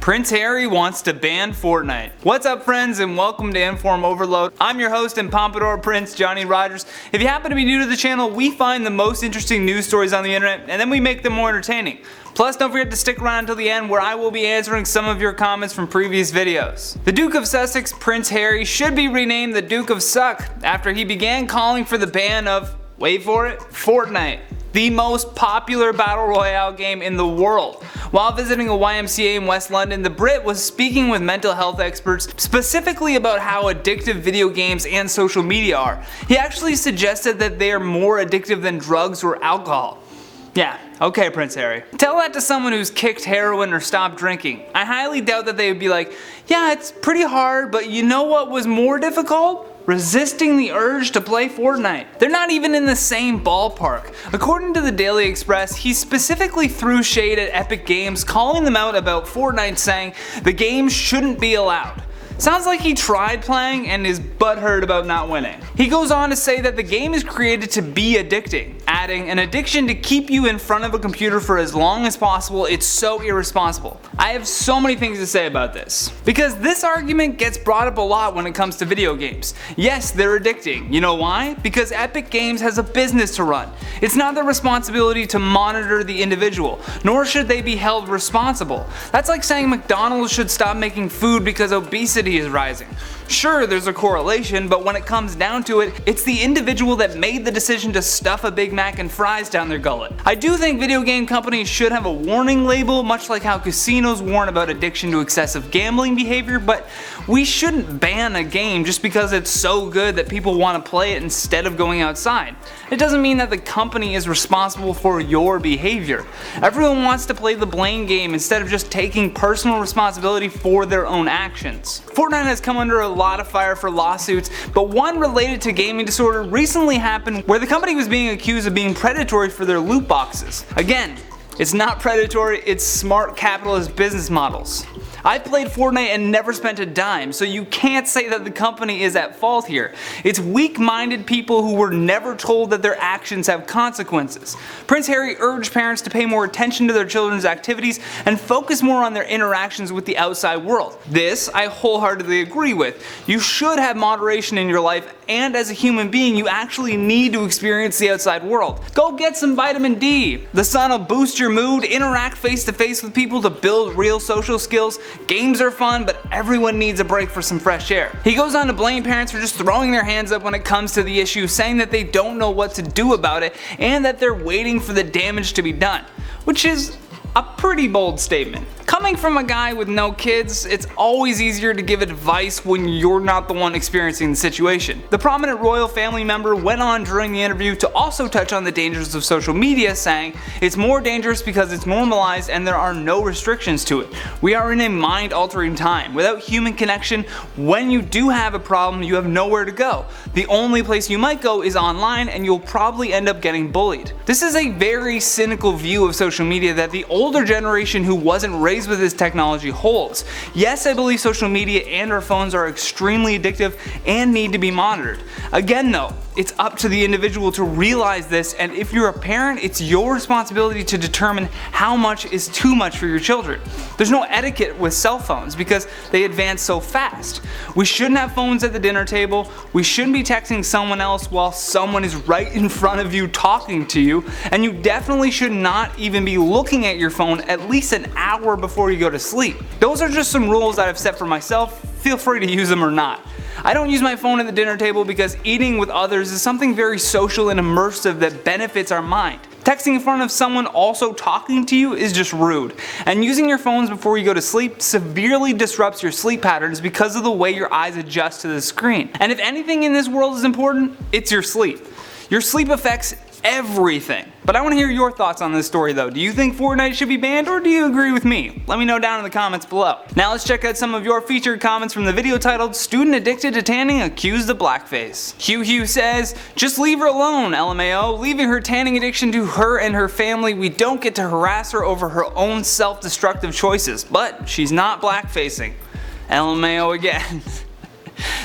Prince Harry wants to ban Fortnite. What's up, friends, and welcome to InformOverload. I'm your host and Pompadour Prince, Johnny Rogers. If you happen to be new to the channel, we find the most interesting news stories on the internet and then we make them more entertaining. Plus, don't forget to stick around until the end where I will be answering some of your comments from previous videos. The Duke of Sussex, Prince Harry, should be renamed the Duke of Suck after he began calling for the ban of, wait for it, Fortnite, the most popular battle royale game in the world. While visiting a YMCA in West London, the Brit was speaking with mental health experts specifically about how addictive video games and social media are. He actually suggested that they are more addictive than drugs or alcohol. Yeah, okay, Prince Harry. Tell that to someone who's kicked heroin or stopped drinking. I highly doubt that they would be like, yeah, it's pretty hard, but you know what was more difficult? Resisting the urge to play Fortnite. They're not even in the same ballpark. According to the Daily Express, he specifically threw shade at Epic Games, calling them out about Fortnite, saying the game shouldn't be allowed. Sounds like he tried playing and is butthurt about not winning. He goes on to say that the game is created to be addicting, adding, an addiction to keep you in front of a computer for as long as possible. It's so irresponsible. I have so many things to say about this, because this argument gets brought up a lot when it comes to video games. Yes, they're addicting. You know why? Because Epic Games has a business to run. It's not their responsibility to monitor the individual, nor should they be held responsible. That's like saying McDonald's should stop making food because obesity is rising. Sure, there's a correlation, but when it comes down to it, it's the individual that made the decision to stuff a Big Mac and fries down their gullet. I do think video game companies should have a warning label, much like how casinos warn about addiction to excessive gambling behavior, but we shouldn't ban a game just because it's so good that people want to play it instead of going outside. It doesn't mean that the company is responsible for your behavior. Everyone wants to play the blame game instead of just taking personal responsibility for their own actions. Fortnite has come under a lot of fire for lawsuits, but one related to gaming disorder recently happened where the company was being accused of being predatory for their loot boxes. Again, it's not predatory, it's smart capitalist business models. I played Fortnite and never spent a dime, so you can't say that the company is at fault here. It's weak-minded people who were never told that their actions have consequences. Prince Harry urged parents to pay more attention to their children's activities and focus more on their interactions with the outside world. This I wholeheartedly agree with. You should have moderation in your life, and as a human being, you actually need to experience the outside world. Go get some vitamin D. The sun will boost your mood, interact face-to-face with people to build real social skills. Games are fun, but everyone needs a break for some fresh air. He goes on to blame parents for just throwing their hands up when it comes to the issue, saying that they don't know what to do about it and that they're waiting for the damage to be done, which is a pretty bold statement. Coming from a guy with no kids, it's always easier to give advice when you're not the one experiencing the situation. The prominent royal family member went on during the interview to also touch on the dangers of social media, saying, "It's more dangerous because it's normalized and there are no restrictions to it. We are in a mind-altering time. Without human connection, when you do have a problem, you have nowhere to go. The only place you might go is online and you'll probably end up getting bullied." This is a very cynical view of social media that the older generation who wasn't raised with this technology holds. Yes, I believe social media and our phones are extremely addictive and need to be monitored. Again though, it's up to the individual to realize this, and if you're a parent, it's your responsibility to determine how much is too much for your children. There's no etiquette with cell phones because they advance so fast. We shouldn't have phones at the dinner table, we shouldn't be texting someone else while someone is right in front of you talking to you, and you definitely should not even be looking at your phone at least an hour before you go to sleep. Those are just some rules that I've set for myself. Feel free to use them or not. I don't use my phone at the dinner table because eating with others is something very social and immersive that benefits our mind. Texting in front of someone also talking to you is just rude, and using your phones before you go to sleep severely disrupts your sleep patterns because of the way your eyes adjust to the screen. And if anything in this world is important, it's your sleep. Your sleep affects everything. But I want to hear your thoughts on this story though. Do you think Fortnite should be banned, or do you agree with me? Let me know down in the comments below. Now let's check out some of your featured comments from the video titled "Student Addicted to Tanning Accused of Blackface." Hugh says, "Just leave her alone, LMAO. Leaving her tanning addiction to her and her family. We don't get to harass her over her own self-destructive choices, but she's not blackfacing." LMAO again.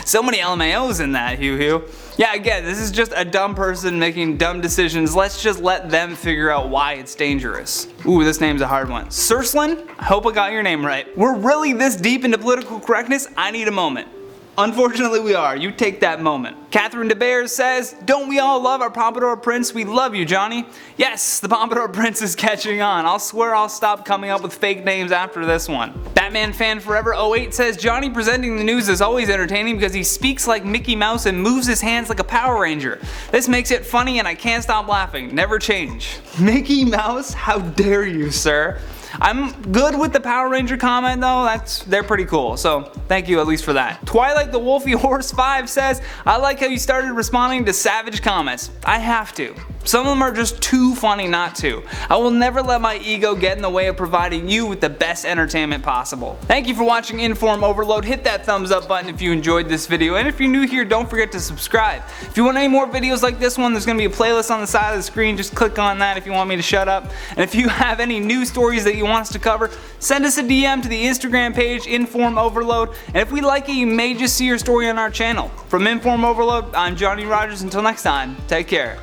So many LMAOs in that, Hugh. Yeah, again, this is just a dumb person making dumb decisions. Let's just let them figure out why it's dangerous. Ooh, this name's a hard one. Surslin? I hope I got your name right. We're really this deep into political correctness? I need a moment. Unfortunately, we are. You take that moment. Catherine DeBears says, don't we all love our Pompadour Prince? We love you, Johnny. Yes, the Pompadour Prince is catching on. I'll swear I'll stop coming up with fake names after this one. Batman Fan Forever 08 says, Johnny presenting the news is always entertaining because he speaks like Mickey Mouse and moves his hands like a Power Ranger. This makes it funny and I can't stop laughing. Never change. Mickey Mouse? How dare you, sir? I'm good with the Power Ranger comment though, they're pretty cool, so thank you at least for that. Twilight the Wolfie Horse 5 says, I like how you started responding to savage comments. I have to. Some of them are just too funny not to. I will never let my ego get in the way of providing you with the best entertainment possible. Thank you for watching Inform Overload. Hit that thumbs up button if you enjoyed this video, and if you're new here, don't forget to subscribe. If you want any more videos like this one, there's going to be a playlist on the side of the screen. Just click on that if you want me to shut up. And if you have any news stories that you want us to cover, send us a DM to the Instagram page, Inform Overload, and if we like it, you may just see your story on our channel. From Inform Overload, I'm Johnny Rogers. Until next time, take care.